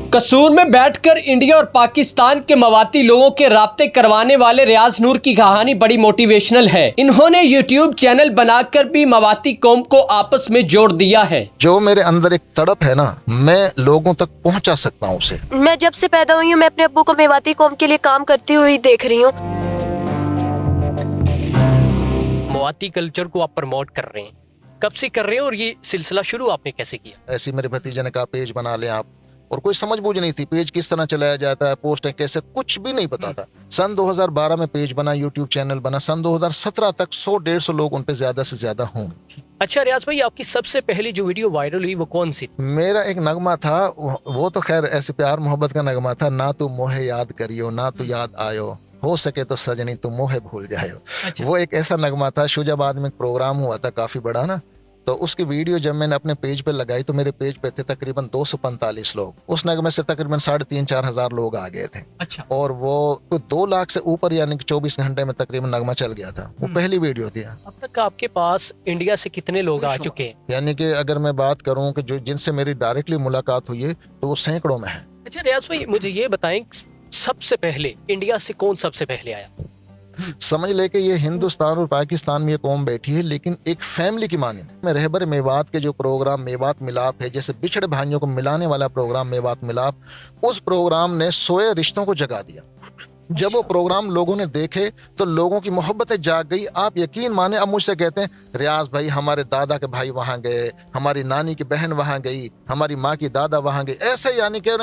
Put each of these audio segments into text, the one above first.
कसूर में बैठकर इंडिया और पाकिस्तान के मवाती लोगों के राब्ते करवाने वाले रियाज नूर की कहानी बड़ी मोटिवेशनल है। इन्होंने यूट्यूब चैनल बनाकर भी मवाती कौम को आपस में जोड़ दिया है। जो मेरे अंदर एक तड़प है ना, मैं लोगों तक पहुंचा सकता हूं उसे। मैं जब से पैदा हुई हूँ, मैं अपने अब्बू को मेवाती कौम के लिए काम करती हुई देख रही हूँ। मवाती कल्चर को आप प्रमोट कर रहे हैं, कब से कर रहे हैं और ये सिलसिला शुरू आपने कैसे किया? ऐसी मेरे भतीजे ने कहा पेज बना लें आप, और कोई समझ बूझ नहीं थी पेज किस तरह चलाया जाता है, पोस्टें कैसे, कुछ भी नहीं पता था। सन 2012 में पेज बना, यूट्यूब चैनल बना। सन 2017 तक 100-150 लोग उन पे ज्यादा से ज्यादा होंगे। अच्छा रियाज भाई, आपकी सबसे पहली जो वीडियो वायरल हुई वो कौन सी? मेरा एक नगमा था, वो तो खैर ऐसे प्यार मोहब्बत का नगमा था। ना तू मोहे याद करियो, ना तू याद आयो, हो सके तो सजनी तू मोहे भूल जायो। अच्छा। वो एक ऐसा नगमा था। शुजाबाद में एक प्रोग्राम हुआ था काफी बड़ा ना, तो उसकी वीडियो जब मैंने अपने पेज पे लगाई तो मेरे पेज पे थे तकरीबन 245 लोग। उस नगमे से तकरीबन 3,500-4 हजार लोग आ गए थे। अच्छा। और वो 2 लाख से ऊपर, यानी कि 24 घंटे में तकरीबन नगमा चल गया था। वो पहली वीडियो थी। अब तक आपके पास इंडिया से कितने लोग आ चुके हैं? यानी कि अगर मैं बात करूं कि जो जिनसे मेरी डायरेक्टली मुलाकात हुई है तो वो सैकड़ों में है। अच्छा रियाज भाई, मुझे ये बताएं, सबसे पहले इंडिया से कौन सबसे पहले आया? समझ ले कि ये हिंदुस्तान और पाकिस्तान में ये कौम बैठी है, लेकिन एक फैमिली की माने में रहबर मेवात के जो प्रोग्राम मेवात मिलाप है, जैसे बिछड़े भाइयों को मिलाने वाला प्रोग्राम मेवात मिलाप, उस प्रोग्राम ने सोए रिश्तों को जगा दिया। जब वो प्रोग्राम लोगों ने देखे तो लोगों की मोहब्बतें जाग गई। आप यकीन माने, अब मुझसे कहते हैं रियाज भाई हमारे दादा के भाई वहां गए, हमारी नानी की बहन वहां गई, हमारी माँ की दादा वहां गई, ऐसे यानी कि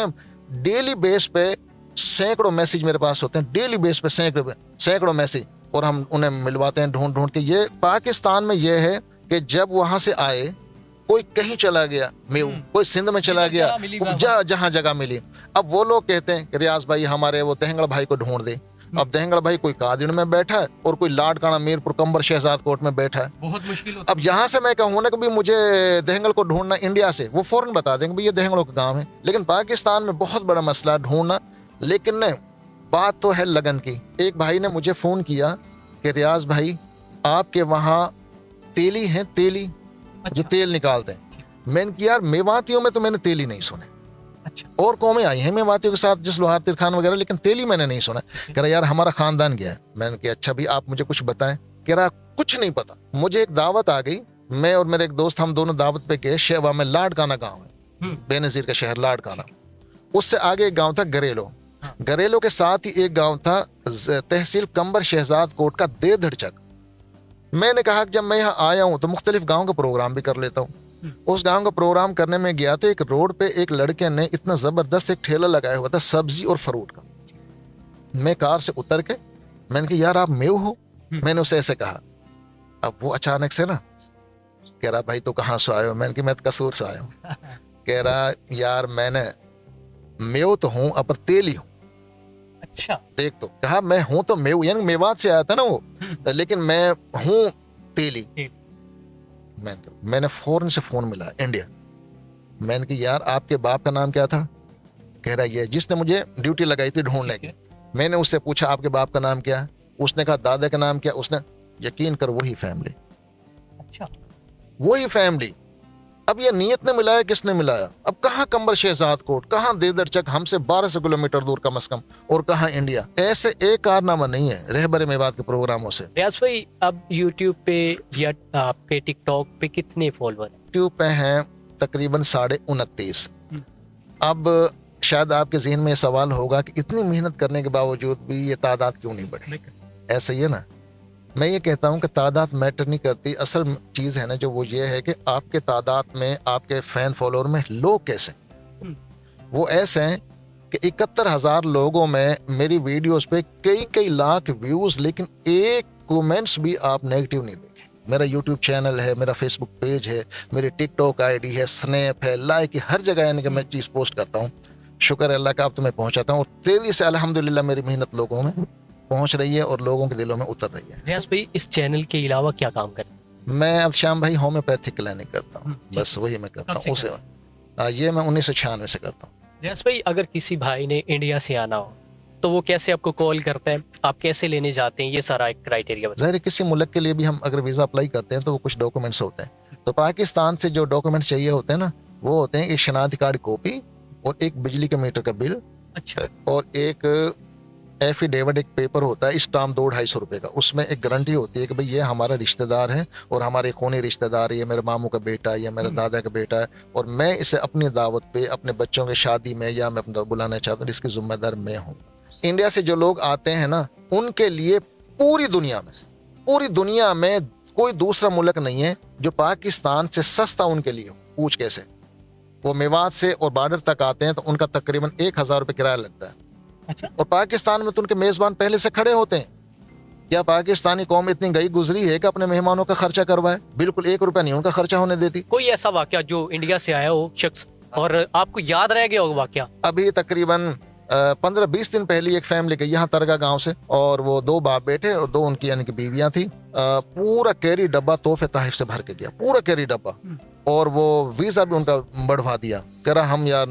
डेली बेस पे सैकड़ों मैसेज मेरे पास होते हैं। डेली बेस पे सैकड़ों मैसेज, और हम उन्हें मिलवाते हैं ढूंढ ढूंढ के। ये पाकिस्तान में ये है कि जब वहां से आए, कोई कहीं चला गया मेव, कोई सिंध में चला गया, जहां जगह मिली। अब वो लोग कहते हैं कि रियाज भाई हमारे वो दहंगड़ भाई को ढूंढ दे। अब दहंगड़ भाई कोई कादिर में बैठा है और कोई लाड़काना मीरपुर कंबर शहजाद कोट में बैठा है। बहुत मुश्किल होता अब यहाँ से मैं कहूँ ना कि भी मुझे दहंगल को ढूंढना इंडिया से, वो फौरन बता देंगे भाई ये दहंगलों का गाँव है। लेकिन पाकिस्तान में बहुत बड़ा मसला ढूंढना। लेकिन नहीं, बात तो है लगन की। एक भाई ने मुझे फोन किया कि रियाज भाई आपके वहाँ तेली हैं, तेली जो तेल निकालते हैं। मैंने किया यार मेवातियों में तो मैंने तेली नहीं सुने। अच्छा। और कौमें आई हैं मेवातियों के साथ, जिस लोहार तिरखान वगैरह, लेकिन तेली मैंने नहीं सुना। कह रहा यार हमारा खानदान गया है। मैंने कहा अच्छा भी आप मुझे कुछ बताएं। कह रहा कुछ नहीं पता। मुझे एक दावत आ गई, मैं और मेरे एक दोस्त हम दोनों दावत पे गए। शेवा में लाड़काना गाँव है, बेनजीर का शहर लाड़काना। उससे आगे एक गाँव था गरेलो। गरेलो के साथ ही एक गांव था तहसील कंबर शहजाद कोट का देधड़चक। मैंने कहा कि जब मैं यहाँ आया हूँ तो मुख्तलिफ गांव का प्रोग्राम भी कर लेता हूँ। उस गांव का प्रोग्राम करने में गया तो एक रोड पे एक लड़के ने इतना जबरदस्त एक ठेला लगाया हुआ था सब्जी और फ्रूट का। मैं कार से उतर के मैंने कहा यार आप मेव हो? मैंने उसे ऐसे कहा। अब वो अचानक से ना कह रहा भाई तो कहाँ से आए हो? मैंने कहा मैं तो कसूर से आया हूँ। कह रहा यार मैंने मेव तो हूँ पर तेली हूँ। अच्छा। देख तो कहा मैं हूं तो मेव, यानी मेवात से आया था ना वो, लेकिन मैं हूं तेली। मैंने फौरन से फोन मिला इंडिया। मैंने कहा यार आपके बाप का नाम क्या था? कह रहा ये जिसने मुझे ड्यूटी लगाई थी ढूंढने की। मैंने उससे पूछा आपके बाप का नाम क्या है? उसने कहा दादा का नाम क्या? उसने, यकीन कर वही फैमिली। अच्छा। वही फैमिली। अब ये नीयत ने मिलाया, किसने मिलाया? अब कहाँ कंबर शहजाद कोट, कहाँ देदरचक, हमसे 1200 किलोमीटर दूर कम से कम, और कहाँ इंडिया। ऐसे एक कारनामा नहीं है रहबर मेवात के प्रोग्रामों से। रियाज भाई अब यूट्यूब पे या आपके टिकटॉक पे कितने फॉलोअर? यूट्यूब पे हैं तकरीबन 29.5। अब शायद आपके जहन में सवाल होगा कि इतनी मेहनत करने के बावजूद भी ये तादाद क्यों नहीं बढ़ी? ऐसे ही है ना, मैं ये कहता हूं कि तादाद मैटर नहीं करती। असल चीज है ना जो वो ये है कि आपके तादाद में, आपके फैन फॉलोअर में लोग कैसे, वो ऐसे हैं कि 71,000 लोगों में मेरी वीडियोस पे कई लाख व्यूज, लेकिन एक कमेंट्स भी आप नेगेटिव नहीं देंगे। मेरा यूट्यूब चैनल है, मेरा फेसबुक पेज है, मेरी टिकटॉक आईडी है, स्नैप है, लाइक है, हर जगह यानी कि मैं चीज पोस्ट करता हूँ। शुक्र है अल्लाह का, अब तो मैं पहुंचाता हूँ, और तेजी से अल्हम्दुलिल्लाह मेरी मेहनत लोगों में पहुंच रही है और लोगों के दिलों में उतर रही है। रियाज भाई इस चैनल के अलावा क्या काम करते हैं? मैं अब शाम भाई होम्योपैथिक क्लिनिक करता हूँ, बस वही मैं करता हूँ। उसे ये मैं 1996 से करता हूँ। रियाज भाई अगर किसी भाई ने इंडिया से आना हो तो वो कैसे आपको कॉल करता है, आप कैसे लेने जाते हैं, ये सारा एक क्राइटेरिया बताइए। ज़ाहिर किसी मुल्क के लिए भी हम अगर वीज़ा अप्लाई करते हैं तो वो कुछ डॉक्यूमेंट्स होते हैं। तो पाकिस्तान से जो डॉक्यूमेंट्स चाहिए होते हैं ना, वो होते हैं एक शनाख्ती कार्ड कॉपी, और एक बिजली के मीटर का बिल अच्छा और एक एफिडेविट, एक पेपर होता है स्टाम्प 200-250 रुपए का, उसमें एक गारंटी होती है कि भाई ये हमारा रिश्तेदार है और हमारे खूनी रिश्तेदार है, ये मेरे मामू का बेटा है या मेरे दादा का बेटा है और मैं इसे अपनी दावत पे, अपने बच्चों की शादी में या मैं अपना बुलाना चाहता हूँ, इसकी जिम्मेदार मैं हूँ। इंडिया से जो लोग आते हैं ना, उनके लिए पूरी दुनिया में कोई दूसरा मुल्क नहीं है जो पाकिस्तान से सस्ता उनके लिए हो। पूछ कैसे? वो मेवात से और बॉर्डर तक आते हैं तो उनका तकरीबन 1000 रुपये किराया लगता है। अच्छा और पाकिस्तान में तो उनके मेजबान पहले से खड़े होते हैं। क्या पाकिस्तानी कौम इतनी गई गुजरी है कि अपने मेहमानों का खर्चा करवाए? बिल्कुल 1 रुपया नहीं उनका खर्चा होने देती। कोई ऐसा वाकया जो इंडिया से आया हो शख्स और आपको याद रह गया हो वाकया? अभी तकरीबन 15-20 दिन पहले एक फैमिली गई यहाँ तरगा गांव से और वो 2 बाप बेटे और 2 उनकी यानी कि बीवियां थी। पूरा कैरी डब्बा तोहफे ताहिफ से भर के गया, पूरा कैरी डब्बा, और वो वीजा भी उनका बढ़वा दिया। कह रहा हम यार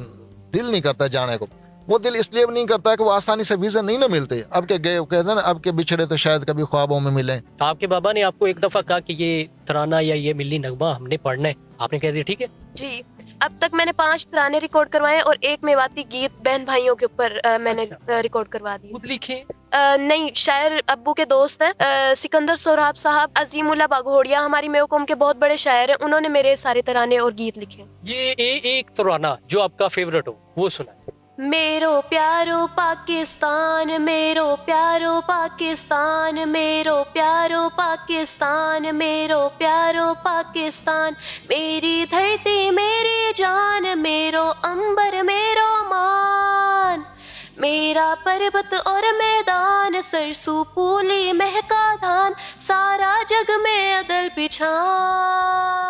दिल नहीं करता जाने को। वो दिल इसलिए भी नहीं करता कि वो आसानी से वीजा नहीं ना मिलते। अब के गए कहते हैं ना, अब के बिछड़े तो शायद कभी ख्वाबों में मिले। आपके बाबा ने आपको एक दफा कहा कि ये तराना या ये मिली नगमा हमने पढ़ना है, आपने कह दिया ठीक है? जी, अब तक मैंने 5 तराने रिकॉर्ड करवाए और एक मेवाती गीत बहन भाइयों के ऊपर मैंने रिकॉर्ड करवा दिए। खुद लिखे? नहीं, शायर अब्बू के दोस्त हैं, सिकंदर सोहराब साहब, अजीमुल्लाह बाघोड़िया, हमारी मेव कौम के बहुत बड़े शायर हैं, उन्होंने मेरे सारे तराने और गीत लिखे। ये एक तराना जो आपका फेवरेट हो वो सुना। मेरो प्यारो पाकिस्तान, मेरो प्यारो पाकिस्तान, मेरो प्यारो पाकिस्तान, मेरो प्यारो पाकिस्तान, मेरी धरती मेरी जान, मेरो अंबर मेरो मान, मेरा पर्वत और मैदान, सरसू पूली महका धान, सारा जग में अदल पिछान।